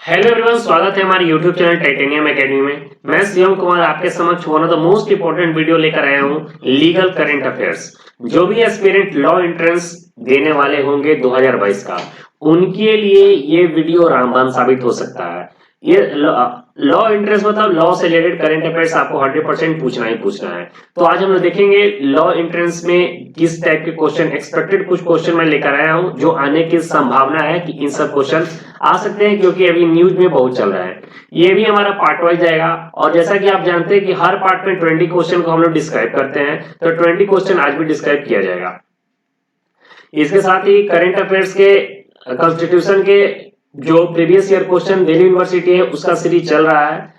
Hello everyone, स्वागत है हमारे YouTube चैनल टाइटेनियम एकेडमी में। मैं शिवम कुमार आपके समक्ष one of the most important video लेकर आया हूं, लीगल करंट अफेयर्स। जो भी एस्पिरेंट लॉ एंट्रेंस देने वाले होंगे 2022 का, उनके लिए ये वीडियो रामबाण साबित हो सकता है। ये लॉ एंट्रेंस मतलब लॉ से रिलेटेड करंट अफेयर्स आपको 100% पूछना ही पूछना है। तो आज हम लोग देखेंगे लॉ एंट्रेंस में किस टाइप के क्वेश्चन एक्सपेक्टेड, कुछ क्वेश्चन मैं लेकर आया हूं जो आने की संभावना है कि इन सब क्वेश्चन आ सकते हैं, क्योंकि अभी न्यूज में बहुत चल रहा है। ये भी हमारा पार्ट वाइज जाएगा, और जैसा कि आप जानते हैं कि हर पार्ट में 20 क्वेश्चन को हम लोग डिस्क्राइब करते हैं, तो 20 क्वेश्चन आज भी डिस्क्राइब किया जाएगा। इसके साथ ही करंट अफेयर्स के कॉन्स्टिट्यूशन के जो previous year question Delhi university है उसका सीरीज चल रहा है।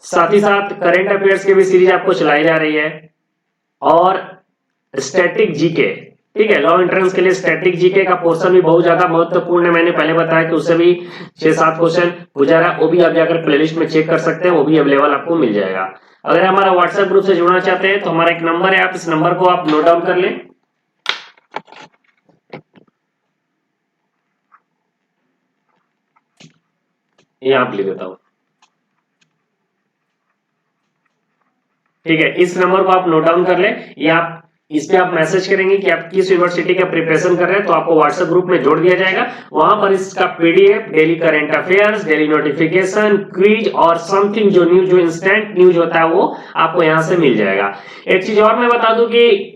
साथ ही साथ करंट अफेयर्स की भी सीरीज आपको चलाई जा रही है, और स्टैटिक जीके, ठीक है। लॉ एंट्रेंस के लिए स्टैटिक जीके का पोर्शन भी बहुत ज्यादा महत्वपूर्ण है। मैंने पहले बताया कि उससे भी 6-7 क्वेश्चन पूछा रहा, वो भी आप जाकर प्लेलिस्ट में चेक कर सकते हैं, वो भी अवेलेबल आपको मिल जाएगा। अगर हमारा व्हाट्सएप ग्रुप से जुड़ना चाहते हैं तो हमारा एक नंबर है, आप इस नंबर को आप नोट डाउन कर लें। ये आप लिख देता हूं, ठीक है। इस नंबर को आप नोट डाउन कर लें, या आप इस पे आप मैसेज करेंगे कि आप किस यूनिवर्सिटी का प्रिपरेशन कर रहे हैं, तो आपको व्हाट्सएप ग्रुप में जोड़ दिया जाएगा। वहां पर इसका PDF, daily current affairs, daily notification, quiz और समथिंग जो न्यूज, जो इंस्टेंट न्यूज होता है, वो आपको यहां से मिल जाएगा। एक चीज और मैं बता दूं कि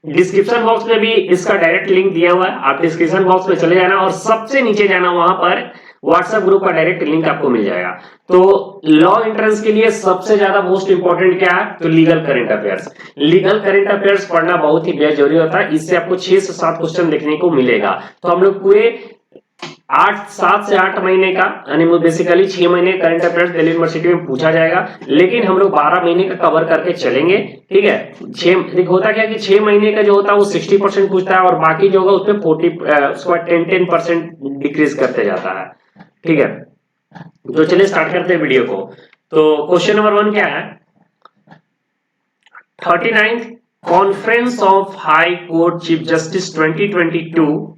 डिस्क्रिप्शन बॉक्स में भी इसका डायरेक्ट लिंक दिया हुआ है। आप डिस्क्रिप्शन बॉक्स में चले जाना और सबसे नीचे जाना, वहां पर व्हाट्सएप ग्रुप का डायरेक्ट लिंक आपको मिल जाएगा। तो लॉ एंट्रेंस के लिए सबसे ज्यादा मोस्ट इंपॉर्टेंट क्या है, तो legal current affairs. Legal current affairs पढ़ना बहुत ही बेहद जरूरी होता है। इससे आपको 6 से 7 क्वेश्चन देखने को मिलेगा। तो हम लोग पूरे 7 से 8 महीने का, यानी बेसिकली 6 महीने करंट अफेयर्स दिल्ली यूनिवर्सिटी में पूछा जाएगा, लेकिन हम लोग 12 महीने का कवर करके चलेंगे, ठीक है। 6 होता क्या कि 6 महीने का जो होता है वो 60% पूछता है, और बाकी जो होगा उसमें 10% डिक्रीज करते जाता है, ठीक है। तो चलिए स्टार्ट करते हैं वीडियो को। तो क्वेश्चन नंबर 1 क्या है, 39th conference of high court chief justice 2022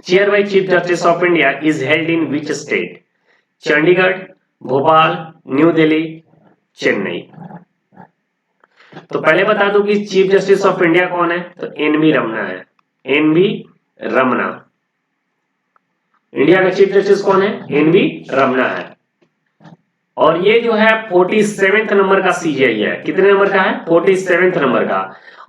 chair by chief justice of India is held in which state? Chandigarh, Bhopal, new Delhi, Chennai. तो पहले बता दूं कि चीफ जस्टिस ऑफ इंडिया कौन है, तो एनवी रमना है। एनवी रमना, इंडिया का चीफ जस्टिस कौन है, एनवी रमना है। और ये जो है 47वें नंबर का सीजीआई है। कितने नंबर का है, 47वें नंबर का।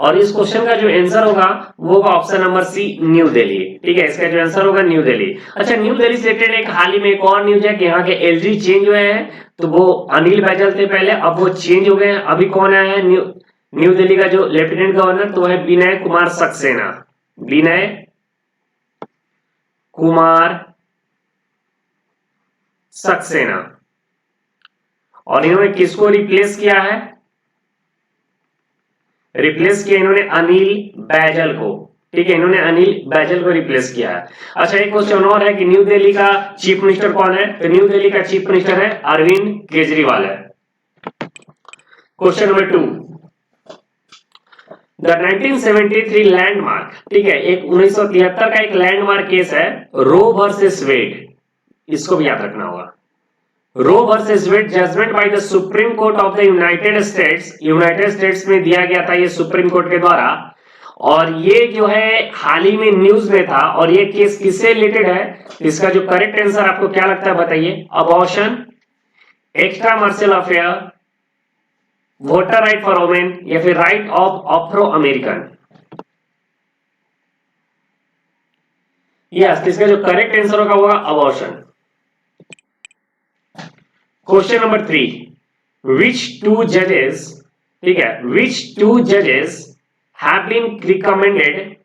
और इस क्वेश्चन का जो आंसर होगा वो होगा option number C, New Delhi, ठीक है। इसका जो आंसर होगा न्यू दिल्ली। अच्छा, न्यू दिल्ली से रिलेटेड एक हाल ही में एक और न्यूज है कि यहाँ के एलजी चेंज हुए हैं। तो वो अनिल बैजल थे पहले, अब वो चेंज हो गए हैं। अभी कौन आया है न्यू दिल्ली का जो लेफ्टिनेंट गवर्नर, तो है विनय कुमार सक्सेना। विनय कुमार सक्सेना। और इन्होंने किसको रिप्लेस किया है, रिप्लेस किया इन्होंने अनिल बैजल को, ठीक है। इन्होंने अनिल बैजल को रिप्लेस किया है। अच्छा, एक क्वेश्चन और है कि न्यू दिल्ली का चीफ मिनिस्टर कौन है, तो न्यू दिल्ली का चीफ मिनिस्टर है अरविंद केजरीवाल है। क्वेश्चन नंबर 2, द 1973 लैंडमार्क, ठीक है, एक 1973 का एक लैंडमार्क केस है, रो वर्सेस वेड। इसको भी याद रखना होगा। Roe versus Wade judgment by the Supreme Court of the United States, United States में दिया गया था ये सुप्रीम कोर्ट के द्वारा। और ये जो है हाल ही में न्यूज में था। और ये केस किससे रिलेटेड है, इसका जो करेक्ट आंसर आपको क्या लगता है बताइए? Abortion, extra मर्शियल affair, voter right for women, या फिर right of Afro American. Yes, इसका जो करेक्ट आंसर होगा वो abortion. Question number 3, which to जजेस, ठीक है, विच टू जजेस have been recommended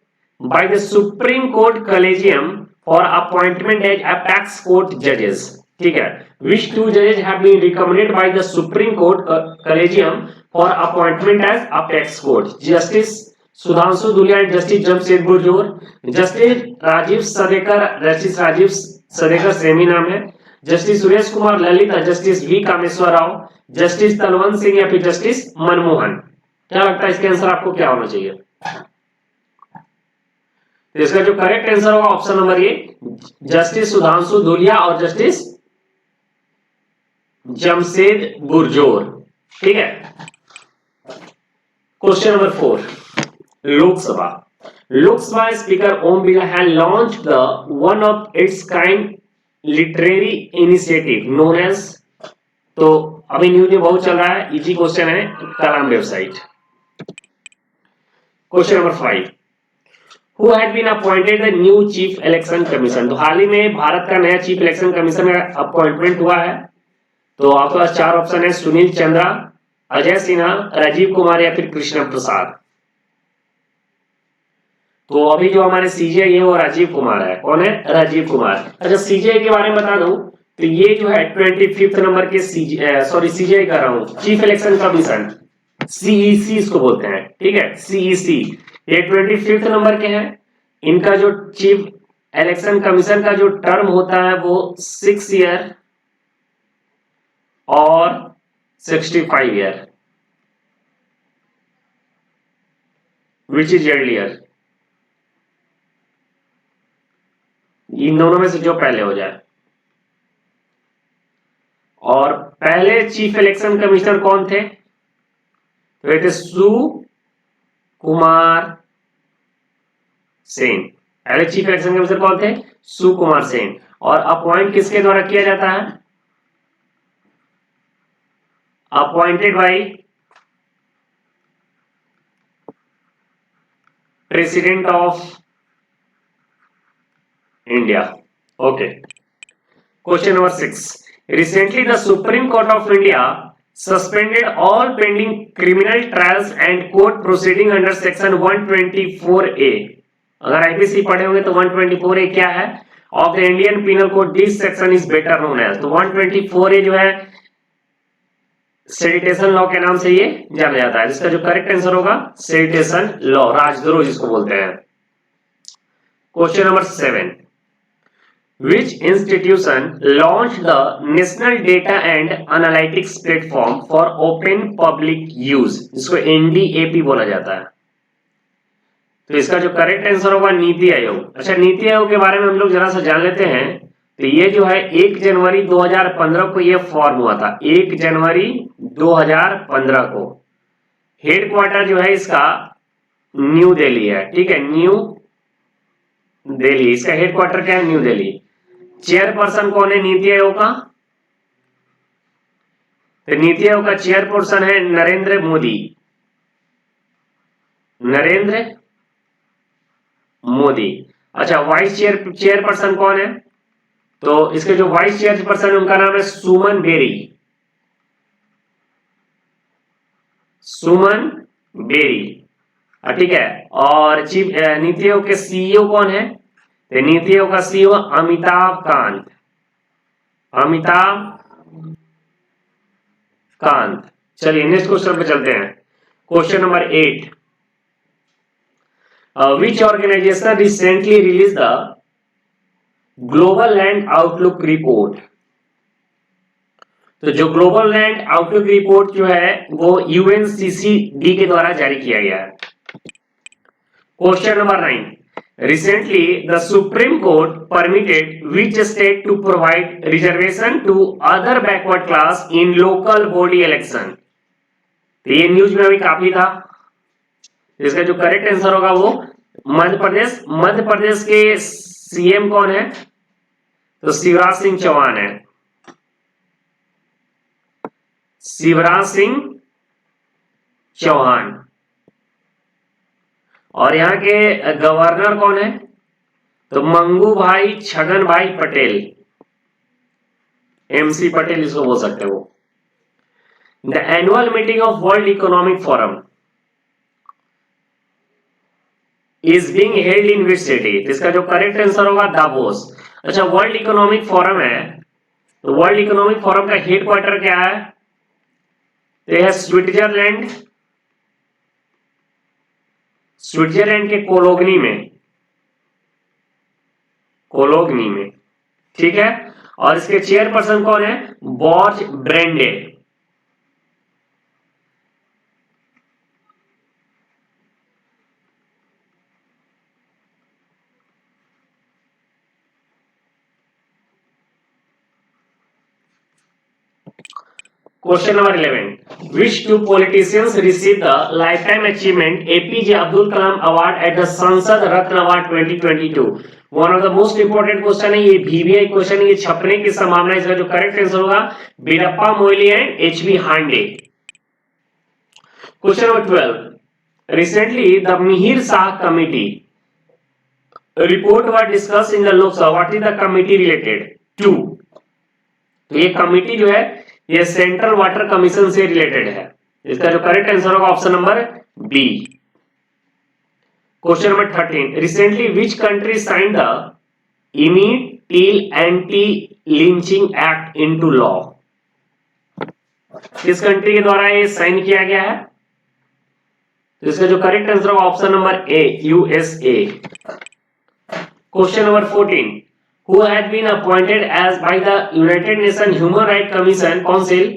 by the Supreme court collegium for appointment as apex court जजेस, ठीक है। विच टू जजेस have been recommended by the Supreme court collegium for appointment as apex court? Justice Sudhanshu Dhulia and justice जमशेदपुर जोर, justice Rajiv Sadekar, justice Rajiv Sadekar सेमी नाम है, justice Suresh Kumar Lalit, justice V Kameswar Rao, justice Talwant Singh, या फिर जस्टिस मनमोहन। क्या लगता है इसके आंसर आपको क्या होना चाहिए? तो इसका जो करेक्ट आंसर होगा option number A, justice Sudhanshu Dhulia और जस्टिस जमशेद बुरजोर। ठीक है। Question number 4, Lok Sabha. Lok Sabha speaker Om Birla has launched the one of its kind literary initiative known as, तो अभी न्यूज में बहुत चल रहा है, इजी क्वेश्चन है, Kalam website. Question number 5, who had been appointed the new chief election commission. तो हाल ही में भारत का नया चीफ इलेक्शन कमीशन का अपॉइंटमेंट हुआ है। तो आपके पास चार ऑप्शन है, सुनील चंद्रा, अजय सिन्हा, राजीव कुमार या फिर कृष्ण प्रसाद। तो अभी जो हमारे सीजीआई है वो राजीव कुमार है। कौन है? राजीव कुमार। अच्छा, सीजीआई के बारे में बता दूं तो ये जो है 25 नंबर के सीजीआई कर रहा हूं, चीफ इलेक्शन कमीशन, सीईसी इसको बोलते हैं। ठीक है, सीईसी ये 25 नंबर के हैं। इनका जो चीफ इलेक्शन कमीशन का जो टर्म होता है वो 6 ईयर और 65 ईयर, विच इज अर्लियर, इन दोनों में से जो पहले हो जाए। और पहले चीफ इलेक्शन कमिश्नर कौन थे? तो ये थे सुकुमार सेन। पहले चीफ इलेक्शन कमिश्नर कौन थे? सुकुमार सेन। और अपॉइंट किसके द्वारा किया जाता है? Appointed by president of India. Okay. Question number 6, recently the Supreme Court of India suspended all pending criminal trials and court proceeding under section 124A। अगर आईपीसी पढ़े होंगे तो 124A क्या है? Of the Indian penal code, this section is better known as. तो 124A जो है सेडिटेशन law के नाम से ये जाना जाता है, जिसका जो करेक्ट आंसर होगा सेडिटेशन लॉ, राजद्रोह जिसको बोलते हैं। Question number 7, which institution launched the National Data and Analytics Platform for Open Public Use, जिसको NDAP बोला जाता है। तो इसका जो करेक्ट आंसर होगा नीति आयोग। अच्छा, नीति आयोग के बारे में हम लोग जरा सा जान लेते हैं। तो ये जो है 1 जनवरी 2015 को ये फॉर्म हुआ था, 1 जनवरी 2015 को। हेडक्वार्टर जो है इसका न्यू दिल्ली है। ठीक है, न्यू दिल्ली इसका हेडक्वार्टर क्या है? न्यू दिल्ली। चेयरपर्सन कौन है नीति आयोग का? तो नीति आयोग का चेयरपर्सन है नरेंद्र मोदी। नरेंद्र मोदी। अच्छा, वाइस चेयरपर्सन कौन है? तो इसके जो वाइस चेयरपर्सन है उनका नाम है सुमन बेरी। सुमन बेरी। ठीक है। और चीफ नीति आयोग के सीईओ कौन है? तो नीति आयोग का सीईओ अमिताभ कांत। अमिताभ कांत। चलिए नेक्स्ट क्वेश्चन पे चलते हैं। Question number 8, which organization recently released the global land outlook report। तो जो ग्लोबल लैंड आउटलुक रिपोर्ट जो है वो यूएनसीसीडी के द्वारा जारी किया गया है। Question number 9, recently the Supreme Court permitted which state to provide reservation to other backward class in local body election। तो ये न्यूज में अभी काफी था। इसका जो करेक्ट आंसर होगा वो मध्य प्रदेश। मध्य प्रदेश के सीएम कौन है? तो शिवराज सिंह चौहान है। शिवराज सिंह चौहान। और यहाँ के गवर्नर कौन है? तो मंगू भाई छगन भाई पटेल, एमसी पटेल इसको बोल सकते हो। The annual meeting of world economic forum is being held in which city. इसका जो करेक्ट आंसर होगा दावोस। अच्छा, वर्ल्ड इकोनॉमिक फोरम है, तो वर्ल्ड इकोनॉमिक फोरम का हेडक्वार्टर क्या है? तो यह स्विट्जरलैंड, स्विट्जरलैंड के कोलोगनी में, कोलोगनी में। ठीक है। और इसके चेयरपर्सन कौन है? Borge Brende. Question number 11, which two politicians received the lifetime achievement APJ Abdul Kalam Award at the Sansad Ratna Award 2022? One of the most important question है, ये VVI क्वेश्चन है, ये छपने की संभावना है। इसका जो करेक्ट आंसर होगा Veerappa Moily and HB Hande. Question number 12, recently the Mihir Shah committee report was discussed in the Lok Sabha. What is the committee related to? तो ये कमिटी जो है ये सेंट्रल वाटर कमीशन से रिलेटेड है। इसका जो करेक्ट आंसर होगा option number B. Question number 13, recently which country signed the Emmett Till anti lynching act into law? किस कंट्री के द्वारा ये साइन किया गया है? तो इसका जो करेक्ट आंसर होगा option number A, USA. Question number 14, who had been appointed as by the United Nations Human Rights Commission Council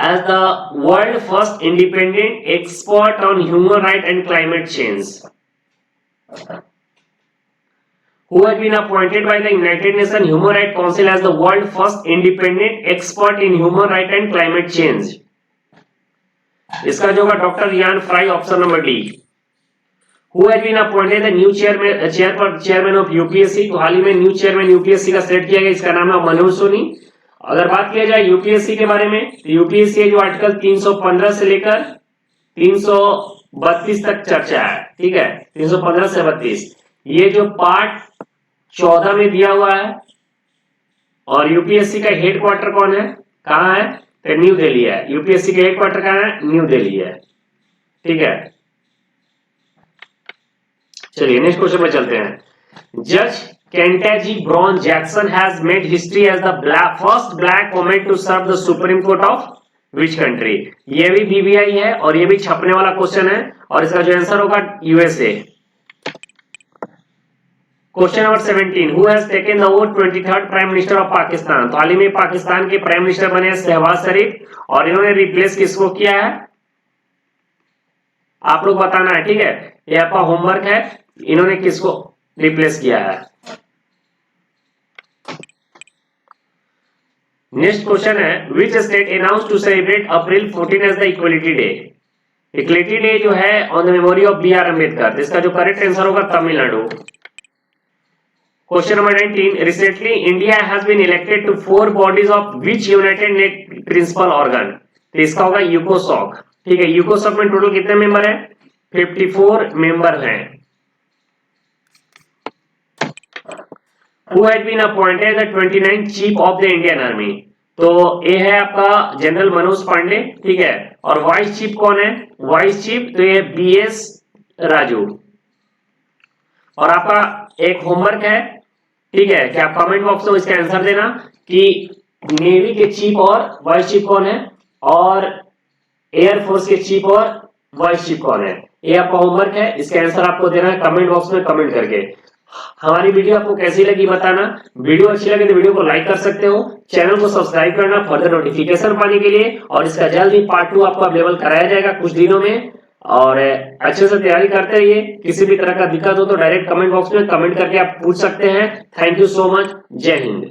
as the world first independent expert on human rights and climate change? Who had been appointed by the United Nations Human Rights Council as the world first independent expert in human rights and climate change? इसका जो होगा doctor यान fry, option number D. Who had been appointed the new chairman of UPSC? तो हाल ही में new chairman UPSC का select किया गया, इसका नाम है मनोज सोनी। अगर बात किया जाए यूपीएससी के बारे में तो यूपीएससी जो आर्टिकल 315 से लेकर 332 तक चर्चा है, ठीक है, 315 से 32 ये जो पार्ट 14 में दिया हुआ है। और यूपीएससी का हेडक्वार्टर कौन है, कहाँ है? तो न्यू दिल्ली है। यूपीएससी का हेडक्वार्टर कहाँ है? न्यू दिल्ली है, ठीक है। चलिए नेक्स्ट क्वेश्चन में चलते हैं। जज Ketanji Brown Jackson has made history as the first black woman to serve the Supreme Court of which country? ये भी बीबीआई है और ये भी छपने वाला क्वेश्चन है और इसका जो आंसर होगा USA. Question number 17, who has taken the oath 23rd prime minister of Pakistan? तो हाल ही में पाकिस्तान के प्राइम मिनिस्टर बने शहबाज शरीफ और इन्होंने रिप्लेस किसको किया है? आप लोग बताना है, ठीक है, ये आपका होमवर्क है। इन्होंने किसको रिप्लेस किया है? नेक्स्ट क्वेश्चन है, which state announce to celebrate April 14 as the equality day? Equality day जो है on the memory of B R Ambedkar. इसका जो करेक्ट आंसर होगा Tamil Nadu. Question number 19, recently India has been elected to 4 bodies of which United net principal organ? तो इसका होगा यूकोसॉक, ठीक है। यूकोसॉक में टोटल कितने मेंबर है? 54 मेंबर हैं। Who had been appointed the 29th chief of the Indian army? तो ये है आपका जनरल मनोज पांडे, ठीक है। और वाइस चीफ कौन है? वाइस चीफ तो ये बीएस राजू। और आपका एक होमवर्क है, ठीक है, कि आप कमेंट बॉक्स में इसका आंसर देना कि नेवी के चीफ और वाइस चीफ कौन है और एयरफोर्स के चीफ और वाइस चीफ कौन है। ये आपका होमवर्क है, इसका आंसर आपको देना है कमेंट बॉक्स में कमेंट करके। हमारी वीडियो आपको कैसी लगी बताना। वीडियो अच्छी लगे तो वीडियो को लाइक कर सकते हो, चैनल को सब्सक्राइब करना फर्दर नोटिफिकेशन पाने के लिए। और इसका जल्द ही पार्ट 2 आपको अवेलेबल कराया जाएगा कुछ दिनों में। और अच्छे से तैयारी करते रहिए। किसी भी तरह का दिक्कत हो तो डायरेक्ट कमेंट बॉक्स में कमेंट करके आप पूछ सकते हैं। Thank you so much. जय हिंद।